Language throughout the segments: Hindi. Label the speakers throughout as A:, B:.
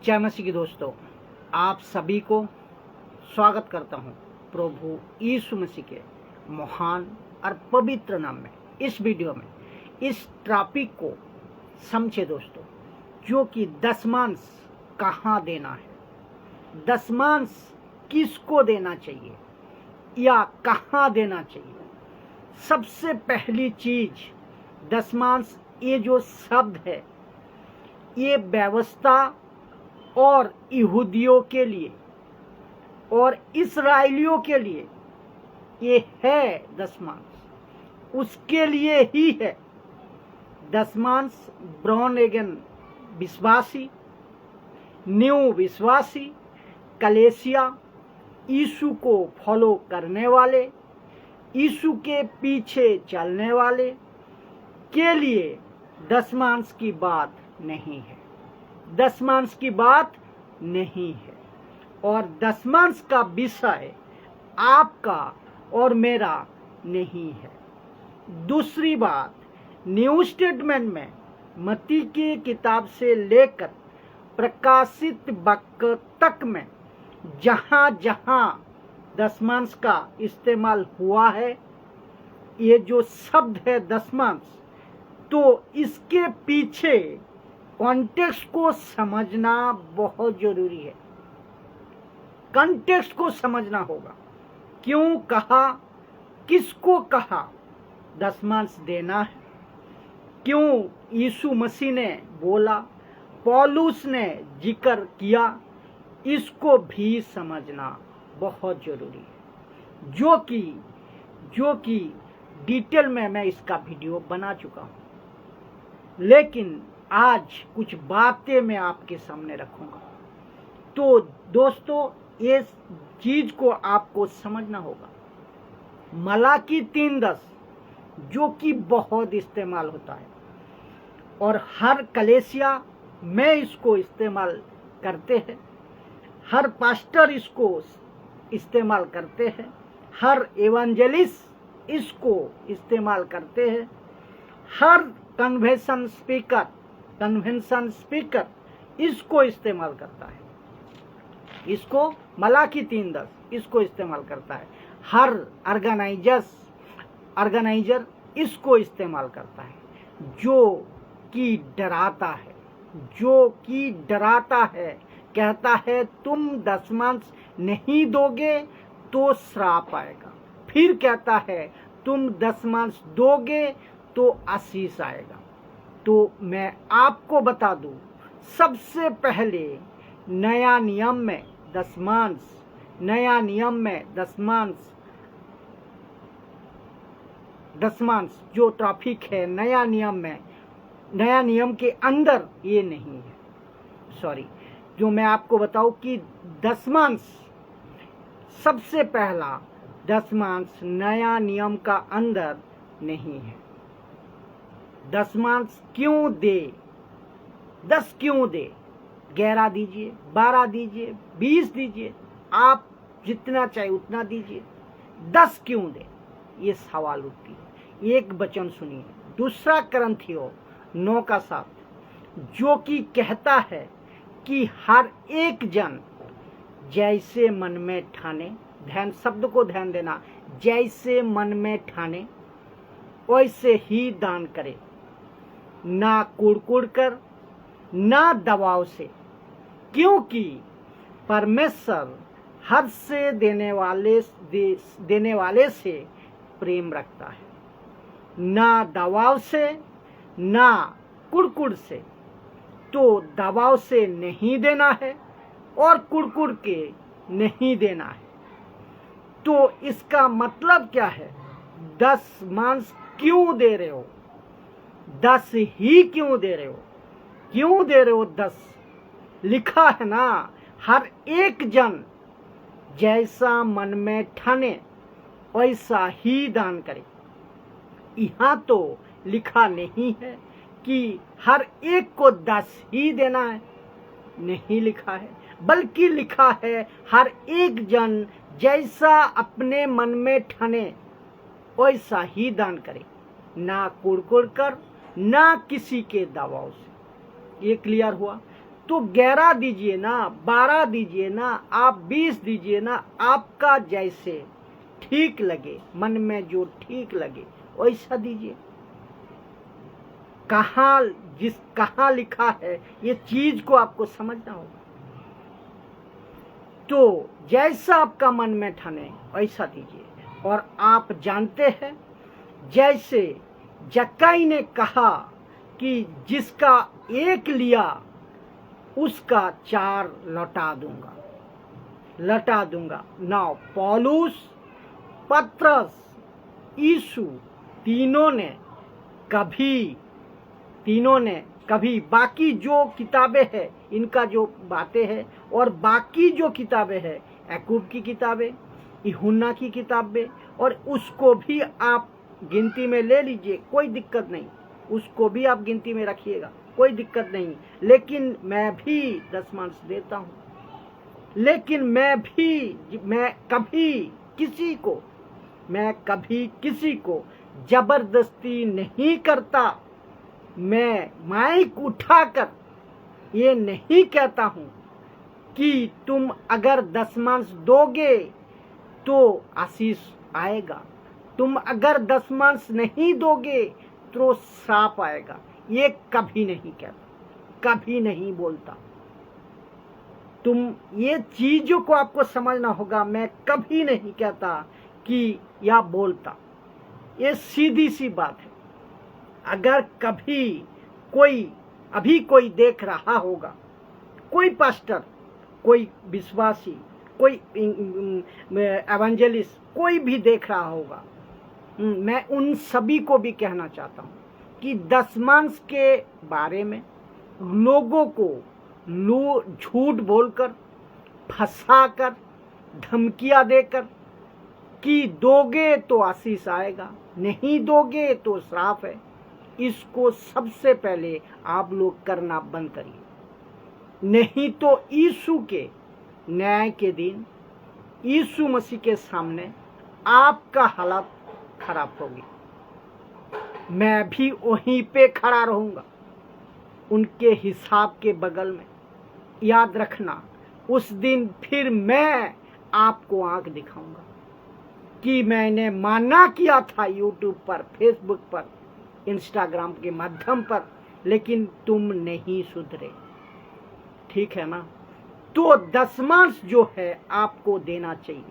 A: जय मसीह की दोस्तों, आप सभी को स्वागत करता हूं प्रभु यीशु मसीह के महान और पवित्र नाम में। इस वीडियो में इस टॉपिक को समझे दोस्तों, जो कि दशमांश कहाँ देना है, दशमांश किसको देना चाहिए या कहाँ देना चाहिए। सबसे पहली चीज, दशमांश ये जो शब्द है, ये व्यवस्था और यहूदियों के लिए और इस्राएलियों के लिए ये है दशमांश, उसके लिए ही है। दशमांश ब्रॉन एगन विश्वासी, न्यू विश्वासी, कलेसिया, यीशु को फॉलो करने वाले, यीशु के पीछे चलने वाले के लिए दशमांश की बात नहीं है, दशमांश की बात नहीं है। और दशमांश का विषय आपका और मेरा नहीं है। दूसरी बात, न्यू स्टेटमेंट में मत्ती की किताब से लेकर प्रकाशित वाक्य तक में जहां जहां दशमांश का इस्तेमाल हुआ है, ये जो शब्द है दशमांश, तो इसके पीछे कॉन्टेक्स्ट को समझना बहुत जरूरी है। कॉन्टेक्स्ट को समझना होगा, क्यों कहा, किसको कहा दशमांश देना है, क्यों यीशु मसीह ने बोला, पौलुस ने जिक्र किया, इसको भी समझना बहुत जरूरी है, जो कि डिटेल में मैं इसका वीडियो बना चुका हूं। लेकिन आज कुछ बातें मैं आपके सामने रखूंगा। तो दोस्तों, ये चीज को आपको समझना होगा। मलाकी 3:10 जो कि बहुत इस्तेमाल होता है और हर कलेसिया में इसको इस्तेमाल करते हैं, हर पास्टर इसको इस्तेमाल करते हैं, हर एवेंजलिस्ट इसको इस्तेमाल करते हैं, हर कन्वेंशन स्पीकर इसको इस्तेमाल करता है। इसको मलाकी 3:10 इसको इस्तेमाल करता है। हर ऑर्गेनाइजर इसको इस्तेमाल करता है, जो कि डराता है, कहता है तुम दशमांश नहीं दोगे तो श्राप आएगा, फिर कहता है तुम दशमांश दोगे तो आशीष आएगा। तो मैं आपको बता दूं, सबसे पहले नया नियम में दशमांश जो टॉपिक है नया नियम के अंदर ये नहीं है। जो मैं आपको बताऊं कि दशमांश, सबसे पहला दशमांश नया नियम का अंदर नहीं है। दशमांश क्यों दे, 10 क्यों दे, 11 दीजिए, 12 दीजिए, 20 दीजिए, आप जितना चाहे उतना दीजिए, 10 क्यों दे, ये सवाल उठती है। एक वचन सुनिए, 2 कुरिन्थियों 9:7 जो कि कहता है कि हर एक जन जैसे मन में ठाने, शब्द को ध्यान देना, जैसे मन में ठाने वैसे ही दान करे, ना कुड़कुड़ कर, ना दबाव से, क्योंकि परमेश्वर हर से देने वाले से प्रेम रखता है, ना दबाव से, ना कुड़कुड़ से। तो दबाव से नहीं देना है और कुड़कुड़ के नहीं देना है। तो इसका मतलब क्या है, दशमांश क्यों दे रहे हो, 10 ही क्यों दे रहे हो, 10 लिखा है ना, हर एक जन जैसा मन में ठाने वैसा ही दान करे। यहाँ तो लिखा नहीं है कि हर एक को 10 ही देना है, नहीं लिखा है, बल्कि लिखा है हर एक जन जैसा अपने मन में ठाने वैसा ही दान करे, ना कुड़कुड़ कर, ना किसी के दबाव से। ये क्लियर हुआ। तो 11 दीजिए ना, 12 दीजिए ना, आप 20 दीजिए ना, आपका जैसे ठीक लगे, मन में जो ठीक लगे वैसा दीजिए। कहाँ लिखा है ये चीज को आपको समझना होगा। तो जैसा आपका मन में ठाने वैसा दीजिए। और आप जानते हैं, जैसे जक्कई ने कहा कि जिसका एक लिया उसका 4 लौटा दूंगा। नाउ पौलुस, पत्रस, यीशु तीनों ने कभी बाकी जो किताबें हैं, इनका जो बातें हैं और बाकी जो किताबें हैं, याकूब की किताबें, यूहन्ना की किताबें, और उसको भी आप गिनती में ले लीजिए, कोई दिक्कत नहीं, उसको भी आप गिनती में रखिएगा, कोई दिक्कत नहीं। लेकिन मैं भी दशमांश देता हूँ, लेकिन मैं कभी किसी को जबरदस्ती नहीं करता। मैं माइक उठाकर ये नहीं कहता हूं कि तुम अगर दशमांश दोगे तो आशीष आएगा, तुम अगर दशमांश नहीं दोगे तो श्राप आएगा। ये कभी नहीं कहता, कभी नहीं बोलता। तुम ये चीजों को आपको समझना होगा। मैं कभी नहीं कहता कि या बोलता, ये सीधी सी बात है। अगर कभी कोई देख रहा होगा, कोई पास्टर, कोई विश्वासी, कोई एवेंजलिस्ट, कोई भी देख रहा होगा, मैं उन सभी को भी कहना चाहता हूं कि दशमांश के बारे में लोगों को झूठ बोलकर, फंसाकर, धमकियां देकर कि दोगे तो आशीष आएगा, नहीं दोगे तो श्राप है, इसको सबसे पहले आप लोग करना बंद करिए। नहीं तो यीशु के न्याय के दिन, यीशु मसीह के सामने आपका हालत खराब होगी। मैं भी वहीं पे खड़ा रहूंगा, उनके हिसाब के बगल में। याद रखना, उस दिन फिर मैं आपको आंख दिखाऊंगा कि मैंने माना किया था यूट्यूब पर, फेसबुक पर, इंस्टाग्राम के माध्यम पर, लेकिन तुम नहीं सुधरे। ठीक है ना? तो दशमांश जो है आपको देना चाहिए,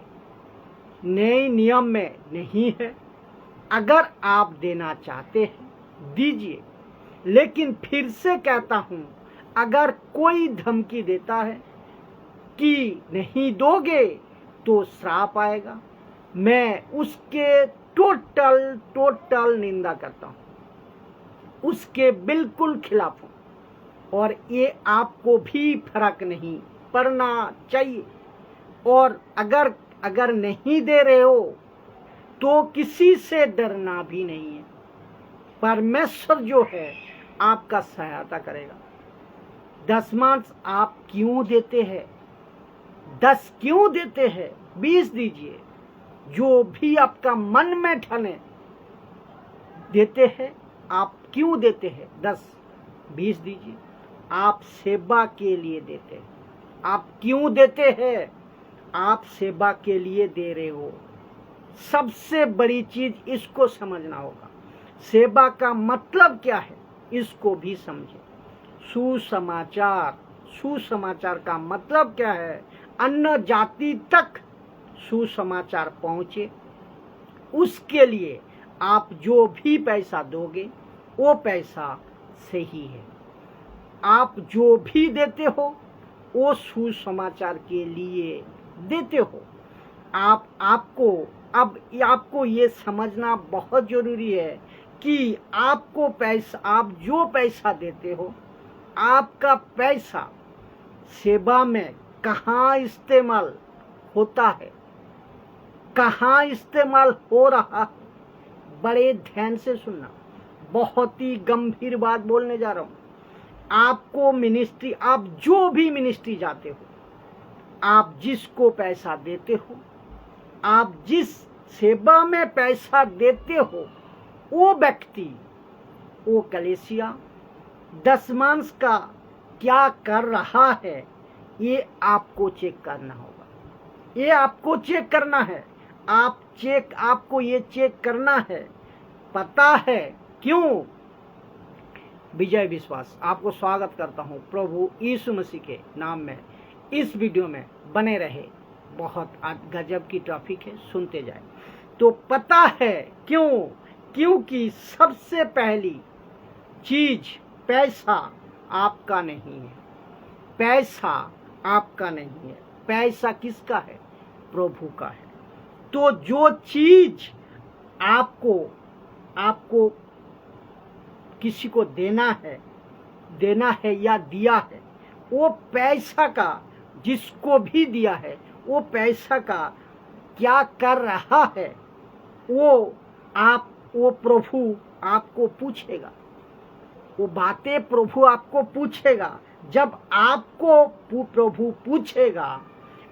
A: नए नियम में नहीं है। अगर आप देना चाहते हैं दीजिए, लेकिन फिर से कहता हूं, अगर कोई धमकी देता है कि नहीं दोगे तो श्राप आएगा, मैं उसके टोटल निंदा करता हूं, उसके बिल्कुल खिलाफ हूं। और ये आपको भी फर्क नहीं पड़ना चाहिए। और अगर नहीं दे रहे हो तो किसी से डरना भी नहीं है। परमेश्वर जो है आपका सहायता करेगा। दशमांश आप क्यों देते हैं? 10 क्यों देते हैं? 20 दीजिए। जो भी आपका मन में ठाने देते हैं। आप क्यों देते हैं? 10 20 दीजिए। आप सेवा के लिए देते हैं। आप क्यों देते हैं? आप सेवा के लिए दे रहे हो। सबसे बड़ी चीज इसको समझना होगा। सेवा का मतलब क्या है इसको भी समझे। सुसमाचार का मतलब क्या है? अन्य जाति तक सुसमाचार पहुंचे, उसके लिए आप जो भी पैसा दोगे वो पैसा सही है। आप जो भी देते हो वो सुसमाचार के लिए देते हो। आपको ये समझना बहुत जरूरी है कि आप जो पैसा देते हो, आपका पैसा सेवा में कहाँ इस्तेमाल होता है, कहाँ इस्तेमाल हो रहा है, बड़े ध्यान से सुनना। बहुत ही गंभीर बात बोलने जा रहा हूं। आपको मिनिस्ट्री, आप जो भी मिनिस्ट्री जाते हो, आप जिसको पैसा देते हो, आप जिस सेवा में पैसा देते हो, वो व्यक्ति, वो कलीसिया दशमांश का क्या कर रहा है, ये आपको चेक करना होगा। ये आपको चेक करना है। आपको ये चेक करना है। पता है क्यों? विजय विश्वास आपको स्वागत करता हूँ प्रभु यीशु मसीह के नाम में। इस वीडियो में बने रहे, बहुत गजब की टॉपिक है, सुनते जाए। तो पता है क्यों? क्योंकि सबसे पहली चीज पैसा आपका नहीं है। पैसा आपका नहीं है। पैसा किसका है? प्रभु का है। तो जो चीज आपको किसी को देना है या दिया है, वो पैसा का, जिसको भी दिया है, वो पैसा का क्या कर रहा है, वो प्रभु आपको पूछेगा। वो बातें प्रभु आपको पूछेगा। जब आपको प्रभु पूछेगा,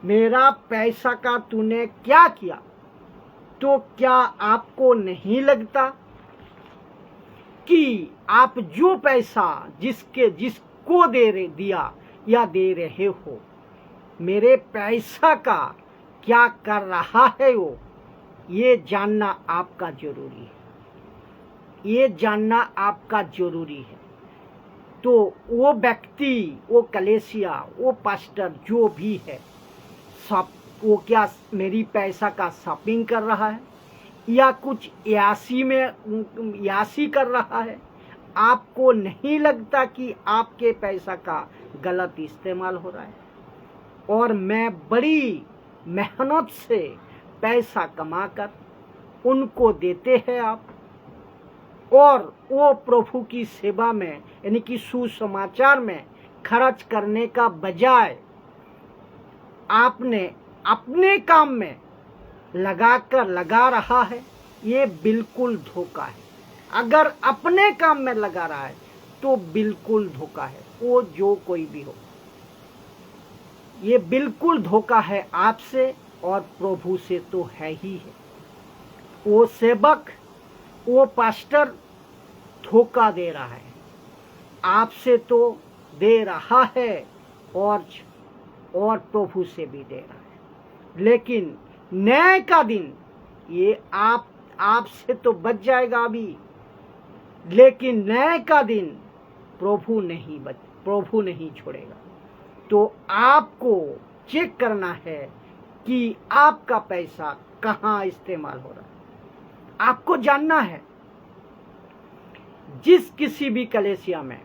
A: मेरा पैसा का तूने क्या किया, तो क्या आपको नहीं लगता कि आप जो पैसा जिसको दिया या दे रहे हो, मेरे पैसा का क्या कर रहा है वो, ये जानना आपका जरूरी है। ये जानना आपका जरूरी है। तो वो व्यक्ति, वो कलेसिया, वो पास्टर जो भी है, वो क्या मेरी पैसा का शॉपिंग कर रहा है या कुछ यासी कर रहा है? आपको नहीं लगता कि आपके पैसा का गलत इस्तेमाल हो रहा है? और मैं बड़ी मेहनत से पैसा कमाकर उनको देते हैं आप, और वो प्रभु की सेवा में, यानी कि सुसमाचार में खर्च करने का बजाय आपने अपने काम में लगा रहा है। ये बिल्कुल धोखा है। अगर अपने काम में लगा रहा है तो बिल्कुल धोखा है, वो जो कोई भी हो। ये बिल्कुल धोखा है आपसे और प्रभु से तो है ही है। वो सेवक, वो पास्टर धोखा दे रहा है, आपसे तो दे रहा है और प्रभु से भी दे रहा है। लेकिन न्याय का दिन ये आपसे तो बच जाएगा अभी, लेकिन न्याय का दिन प्रभु नहीं छोड़ेगा। तो आपको चेक करना है कि आपका पैसा कहाँ इस्तेमाल हो रहा है। आपको जानना है। जिस किसी भी कलेसिया में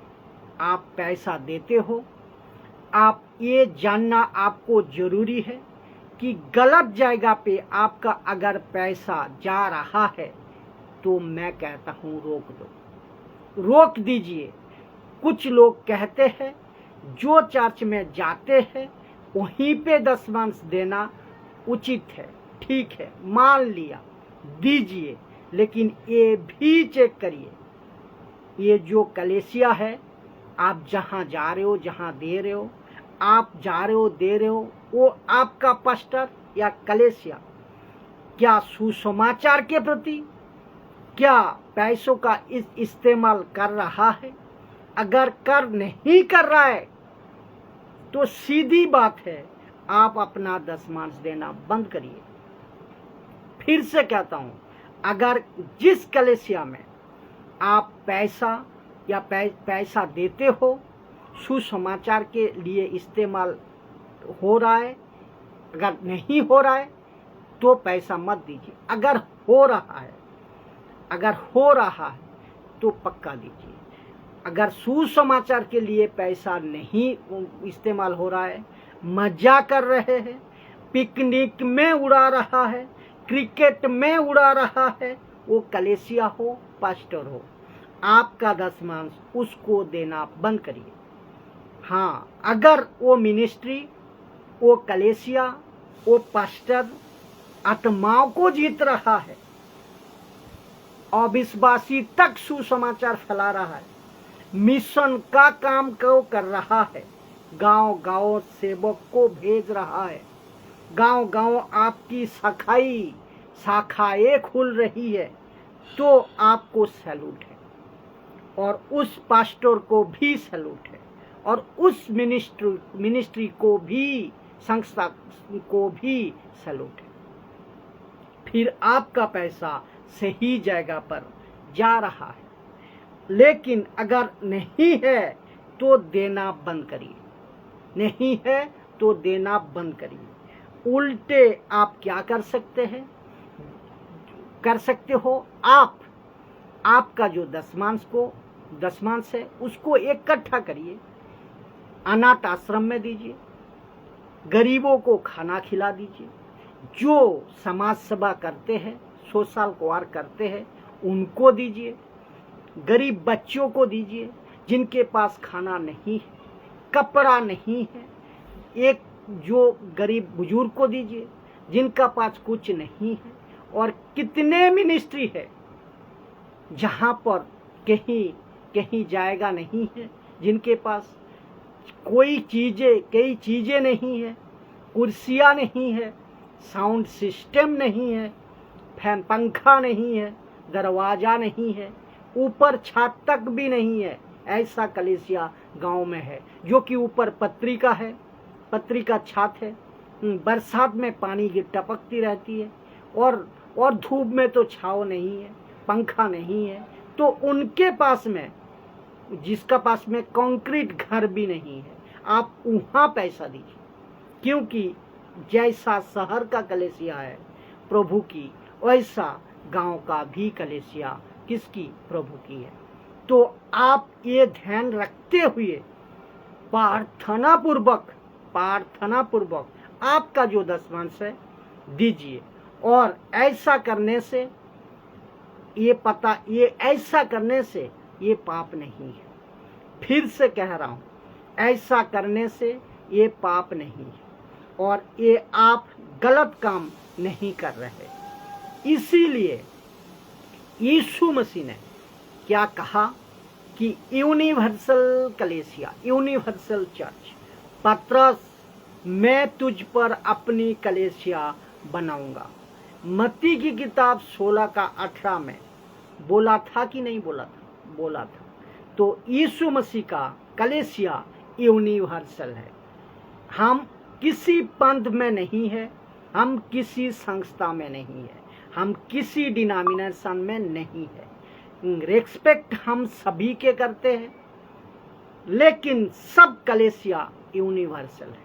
A: आप पैसा देते हो, आप ये जानना आपको जरूरी है कि गलत जगह पे आपका अगर पैसा जा रहा है तो मैं कहता हूँ रोक दीजिए। कुछ लोग कहते हैं जो चर्च में जाते हैं वहीं पे दशमांश देना उचित है, ठीक है, मान लिया, दीजिए, लेकिन ये भी चेक करिए, ये जो कलेसिया है, आप जहाँ जा रहे हो, जहाँ दे रहे हो, आप जा रहे हो, दे रहे हो, वो आपका पास्टर या कलेसिया क्या सुसमाचार के प्रति क्या पैसों का इस्तेमाल कर रहा है? अगर नहीं कर रहा है तो सीधी बात है, आप अपना दशमांश देना बंद करिए। फिर से कहता हूं, अगर जिस कलेसिया में आप पैसा देते हो, सुसमाचार के लिए इस्तेमाल हो रहा है, अगर नहीं हो रहा है तो पैसा मत दीजिए। अगर हो रहा है तो पक्का दीजिए। अगर सुसमाचार के लिए पैसा नहीं इस्तेमाल हो रहा है, मजा कर रहे हैं, पिकनिक में उड़ा रहा है, क्रिकेट में उड़ा रहा है, वो कलेसिया हो, पास्टर हो, आपका दशमांश उसको देना बंद करिए। हाँ, अगर वो मिनिस्ट्री, वो कलेसिया, वो पास्टर आत्माओं को जीत रहा है, अविश्वासी तक सुसमाचार फैला रहा है, मिशन का काम को कर रहा है, गांव सेवक को भेज रहा है, गांव आपकी शाखाएं खुल रही है, तो आपको सैल्यूट है। और उस पास्टर को भी सैल्यूट है, और उस मिनिस्ट्री को भी, संस्था को भी सैल्यूट है। फिर आपका पैसा सही जगह पर जा रहा है। लेकिन अगर नहीं है तो देना बंद करिए, नहीं है तो देना बंद करिए। उल्टे आप क्या कर सकते हैं, कर सकते हो, आपका जो दशमांश है उसको इकट्ठा करिए, अनाथ आश्रम में दीजिए, गरीबों को खाना खिला दीजिए, जो समाज सेवा करते हैं, सोशल वर्क करते हैं उनको दीजिए, गरीब बच्चों को दीजिए जिनके पास खाना नहीं है, कपड़ा नहीं है, एक जो गरीब बुजुर्ग को दीजिए जिनका पास कुछ नहीं है। और कितने मिनिस्ट्री है जहाँ पर कहीं जाएगा नहीं है, जिनके पास कई चीजें नहीं है, कुर्सियाँ नहीं है, साउंड सिस्टम नहीं है, फैन पंखा नहीं है, दरवाजा नहीं है, ऊपर छत तक भी नहीं है। ऐसा कलीसिया गांव में है जो कि ऊपर पत्रिका छत है, बरसात में पानी की टपकती रहती है, और धूप में तो छाव नहीं है, पंखा नहीं है। तो उनके पास में, जिसका पास में कंक्रीट घर भी नहीं है, आप वहाँ पैसा दीजिए, क्योंकि जैसा शहर का कलीसिया है प्रभु की, वैसा गांव का भी कलीसिया किसकी, प्रभु की है। तो आप ये ध्यान रखते हुए प्रार्थना पूर्वक आपका जो दशमांश है दीजिए। और ऐसा करने से ये पाप नहीं है। फिर से कह रहा हूँ, ऐसा करने से ये पाप नहीं है और ये आप गलत काम नहीं कर रहे। इसीलिए यीशु मसीह ने क्या कहा कि यूनिवर्सल कलीसिया, यूनिवर्सल चर्च, पतरस मैं तुझ पर अपनी कलीसिया बनाऊंगा। मत्ती की किताब 16:18 में बोला था कि नहीं बोला था? बोला था। तो यीशु मसीह का कलीसिया यूनिवर्सल है। हम किसी पंथ में नहीं है, हम किसी संस्था में नहीं है, हम किसी डिनोमिनेशन में नहीं है। रेस्पेक्ट हम सभी के करते हैं, लेकिन सब कलीसिया यूनिवर्सल है,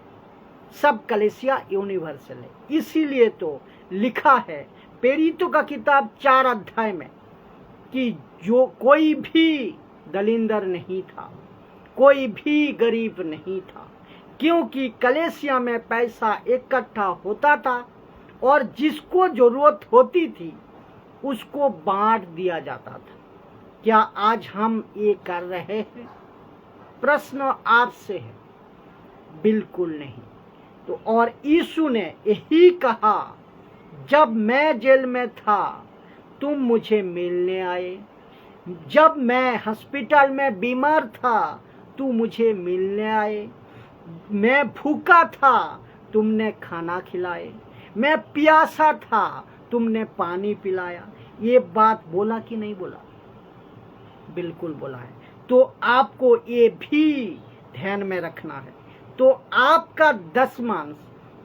A: सब कलीसिया यूनिवर्सल है। इसीलिए तो लिखा है प्रेरितों का किताब 4 अध्याय में कि जो कोई भी दलिंदर नहीं था, कोई भी गरीब नहीं था, क्योंकि कलीसिया में पैसा इकट्ठा होता था और जिसको जरूरत होती थी उसको बांट दिया जाता था। क्या आज हम ये कर रहे हैं? प्रश्न आपसे है। बिल्कुल नहीं। तो और यीशु ने यही कहा, जब मैं जेल में था तुम मुझे मिलने आए, जब मैं हॉस्पिटल में बीमार था तू मुझे मिलने आए, मैं भूखा था तुमने खाना खिलाए, मैं प्यासा था तुमने पानी पिलाया। ये बात बोला कि नहीं बोला? बिल्कुल बोला है। तो आपको ये भी ध्यान में रखना है। तो आपका दशमांश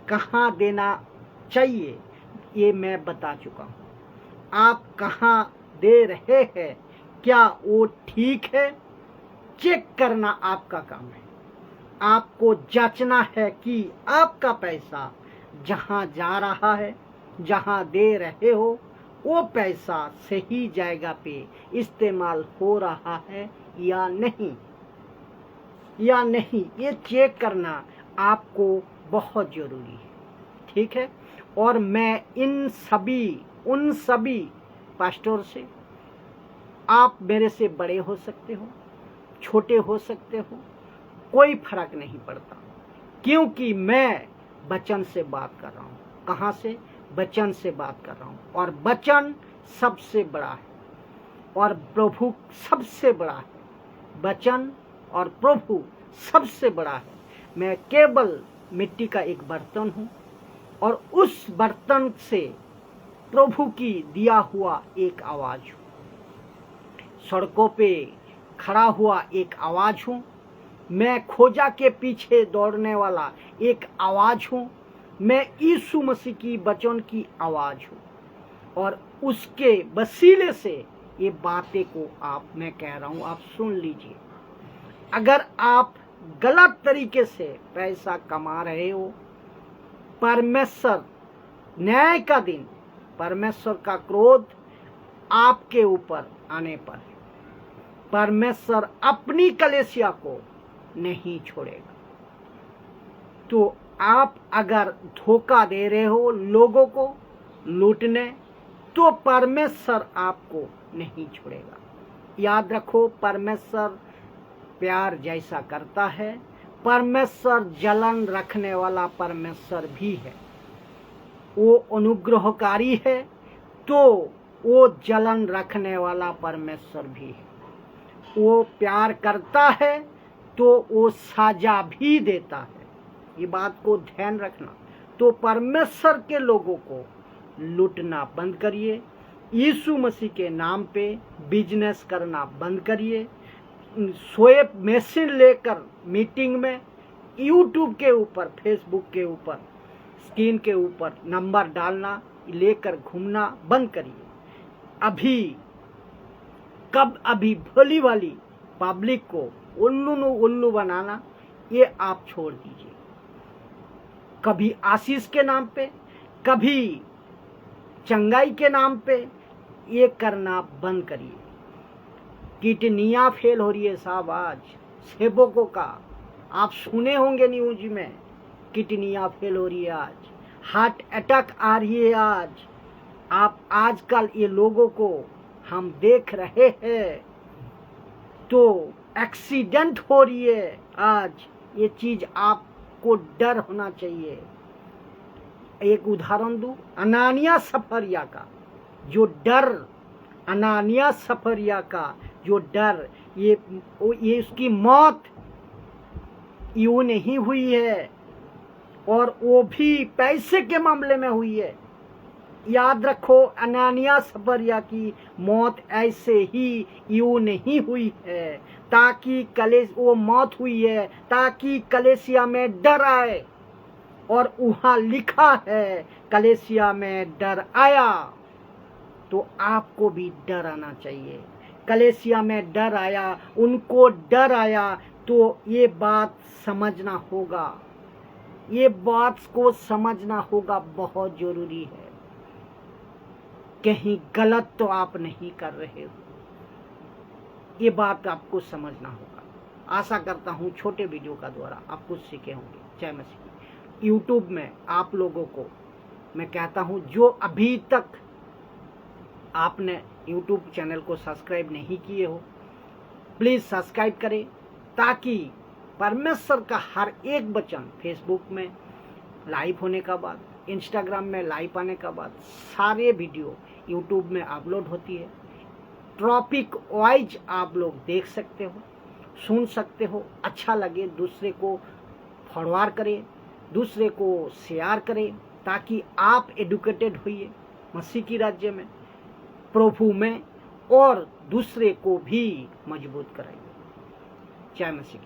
A: कहाँ देना चाहिए ये मैं बता चुका हूँ। आप कहाँ दे रहे हैं, क्या वो ठीक है? चेक करना आपका काम है। आपको जांचना है कि आपका पैसा जहाँ जा रहा है, जहाँ दे रहे हो, वो पैसा सही जगह पे इस्तेमाल हो रहा है या नहीं, ये चेक करना आपको बहुत जरूरी है। ठीक है। और मैं उन सभी पास्टर से, आप मेरे से बड़े हो सकते हो, छोटे हो सकते हो, कोई फर्क नहीं पड़ता, क्योंकि मैं वचन से बात कर रहा हूँ। कहाँ से? वचन से बात कर रहा हूँ। और वचन सबसे बड़ा है और प्रभु सबसे बड़ा है। वचन और प्रभु सबसे बड़ा है। मैं केवल मिट्टी का एक बर्तन हूँ और उस बर्तन से प्रभु की दिया हुआ एक आवाज हूँ। सड़कों पे खड़ा हुआ एक आवाज हूँ मैं खोजा के पीछे दौड़ने वाला एक आवाज हूँ। मैं यीशु मसीह की वचन की आवाज हूँ और उसके वसीले से ये बातें को मैं कह रहा हूँ, आप सुन लीजिए। अगर आप गलत तरीके से पैसा कमा रहे हो, परमेश्वर न्याय का दिन, परमेश्वर का क्रोध आपके ऊपर आने पर परमेश्वर अपनी कलीसिया को नहीं छोड़ेगा। तो आप अगर धोखा दे रहे हो लोगों को लूटने, तो परमेश्वर आपको नहीं छोड़ेगा। याद रखो, परमेश्वर प्यार जैसा करता है, परमेश्वर जलन रखने वाला परमेश्वर भी है। वो अनुग्रहकारी है, तो वो जलन रखने वाला परमेश्वर भी है। वो प्यार करता है, तो वो सजा भी देता है। ये बात को ध्यान रखना। तो परमेश्वर के लोगों को लूटना बंद करिए। यीशु मसीह के नाम पे बिजनेस करना बंद करिए। स्वैप मशीन लेकर मीटिंग में यूट्यूब के ऊपर, फेसबुक के ऊपर, स्क्रीन के ऊपर नंबर डालना लेकर घूमना बंद करिए। अभी भोली वाली पब्लिक को उल्लू बनाना, ये आप छोड़ दीजिए। कभी आशीष के नाम पे, कभी चंगाई के नाम पे ये करना बंद करिए। किडनियां फेल हो रही है साहब, आज सेवकों का आप सुने होंगे न्यूज में, किडनियां फेल हो रही है, आज हार्ट अटैक आ रही है। आप आजकल ये लोगों को हम देख रहे हैं, तो एक्सीडेंट हो रही है आज। ये चीज आपको डर होना चाहिए। एक उदाहरण दूं, अनानिया सफरिया का जो डर, अनानिया सफरिया का जो डर, ये उसकी मौत यूं नहीं हुई है, और वो भी पैसे के मामले में हुई है। याद रखो, अनानिया सफरिया की मौत ऐसे ही यूं नहीं हुई है, ताकि वो मौत हुई है ताकि कलीसिया में डर आए, और वहां लिखा है कलीसिया में डर आया। तो आपको भी डर आना चाहिए। कलीसिया में डर आया, उनको डर आया, तो ये बात समझना होगा, ये बात को समझना होगा, बहुत जरूरी है। कहीं गलत तो आप नहीं कर रहे हो, ये बात आपको समझना होगा। आशा करता हूँ छोटे वीडियो का द्वारा आप कुछ सीखे होंगे। जय मसीह। यूट्यूब में आप लोगों को मैं कहता हूँ, जो अभी तक आपने यूट्यूब चैनल को सब्सक्राइब नहीं किए हो, प्लीज़ सब्सक्राइब करें, ताकि परमेश्वर का हर एक वचन फेसबुक में लाइव होने का बाद, इंस्टाग्राम में लाइव आने का बाद, सारे वीडियो यूट्यूब में अपलोड होती है। टॉपिक वाइज आप लोग देख सकते हो, सुन सकते हो। अच्छा लगे दूसरे को फॉरवर्ड करें, दूसरे को शेयर करें, ताकि आप एडुकेटेड होइए मसीह की राज्य में, प्रभु में, और दूसरे को भी मजबूत कराइए। जय मसीह।